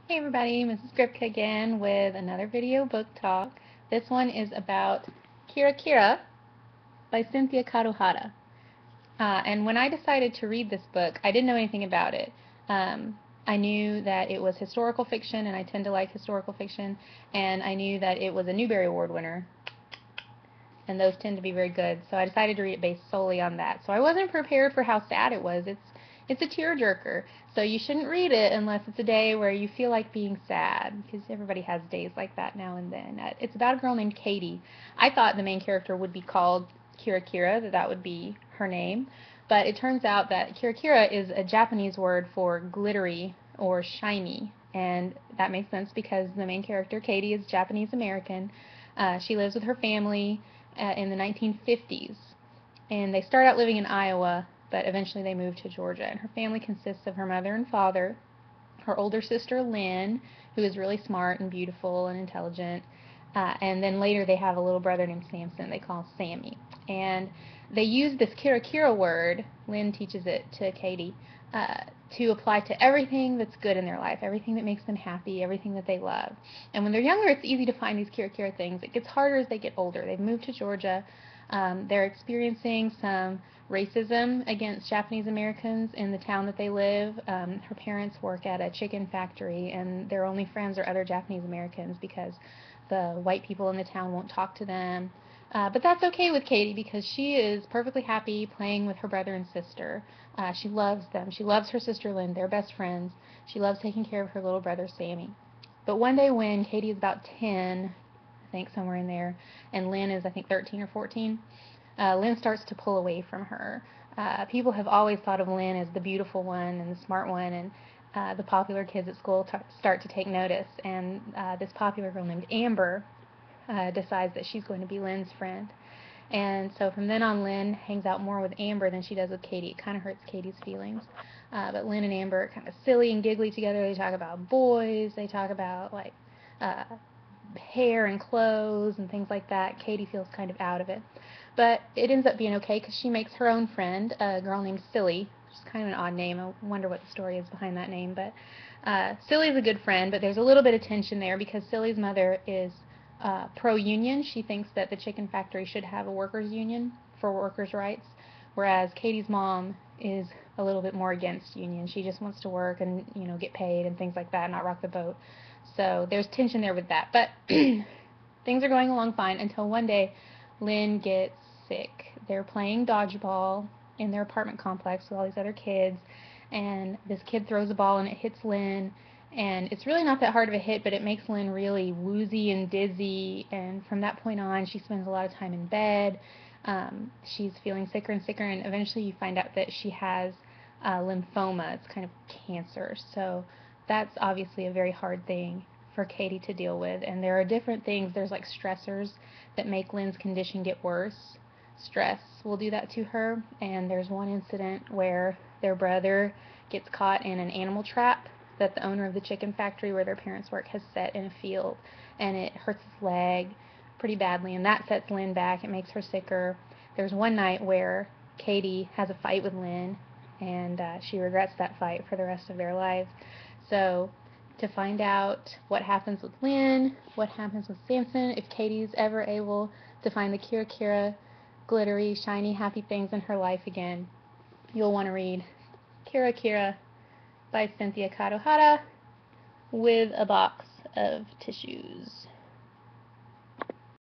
Hey everybody, Mrs. Gripka again with another video book talk. This one is about Kira Kira by Cynthia Kadohata. And when I decided to read this book, I didn't know anything about it. I knew that it was historical fiction, and I tend to like historical fiction, and I knew that it was a Newbery Award winner, and those tend to be very good. So I decided to read it based solely on that. So I wasn't prepared for how sad it was. It's a tearjerker. So you shouldn't read it unless it's a day where you feel like being sad, because everybody has days like that now and then. It's about a girl named Katie. I thought the main character would be called Kira Kira, that would be her name. But it turns out that Kira Kira is a Japanese word for glittery or shiny. And that makes sense because the main character, Katie, is Japanese American. She lives with her family in the 1950s. And they start out living in Iowa, but eventually they move to Georgia. And her family consists of her mother and father, her older sister Lynn, who is really smart and beautiful and intelligent, and then later they have a little brother named Samson they call Sammy. And they use this Kira Kira word, Lynn teaches it to Katie, to apply to everything that's good in their life, everything that makes them happy, everything that they love. And when they're younger, it's easy to find these Kira Kira things. It gets harder as they get older. They've moved to Georgia. They're experiencing some racism against Japanese Americans in the town that they live. Her parents work at a chicken factory, and their only friends are other Japanese Americans because the white people in the town won't talk to them. But that's okay with Katie because she is perfectly happy playing with her brother and sister. She loves them. She loves her sister Lynn. They're best friends. She loves taking care of her little brother Sammy. But one day when Katie is about 10, I think somewhere in there, and Lynn is I think 13 or 14, Lynn starts to pull away from her. People have always thought of Lynn as the beautiful one and the smart one, and the popular kids at school start to take notice. And this popular girl named Amber decides that she's going to be Lynn's friend. And so from then on, Lynn hangs out more with Amber than she does with Katie. It kind of hurts Katie's feelings. But Lynn and Amber are kind of silly and giggly together. They talk about boys. They talk about like uh, hair and clothes and things like that. Katie feels kind of out of it. But it ends up being okay because she makes her own friend, a girl named Silly, which is kind of an odd name. I wonder what the story is behind that name. But Silly's a good friend, but there's a little bit of tension there because Silly's mother is pro-union. She thinks that the chicken factory should have a workers' union for workers' rights, whereas Katie's mom is a little bit more against union. She just wants to work and get paid and things like that, not rock the boat. So there's tension there with that. But things are going along fine until one day Lynn gets sick. They're playing dodgeball in their apartment complex with all these other kids, and this kid throws a ball and it hits Lynn. And it's really not that hard of a hit, but it makes Lynn really woozy and dizzy. And from that point on, she spends a lot of time in bed. She's feeling sicker and sicker, and eventually you find out that she has lymphoma. It's kind of cancer. So that's obviously a very hard thing for Katie to deal with. And there are different things. There's like stressors that make Lynn's condition get worse. Stress will do that to her. And there's one incident where their brother gets caught in an animal trap that the owner of the chicken factory where their parents work has set in a field, and it hurts his leg pretty badly, and that sets Lynn back. It makes her sicker. There's one night where Katie has a fight with Lynn, and she regrets that fight for the rest of their lives. So to find out what happens with Lynn, what happens with Samson, if Katie's ever able to find the Kira Kira glittery, shiny, happy things in her life again, you'll want to read Kira Kira by Cynthia Kadohata with a box of tissues.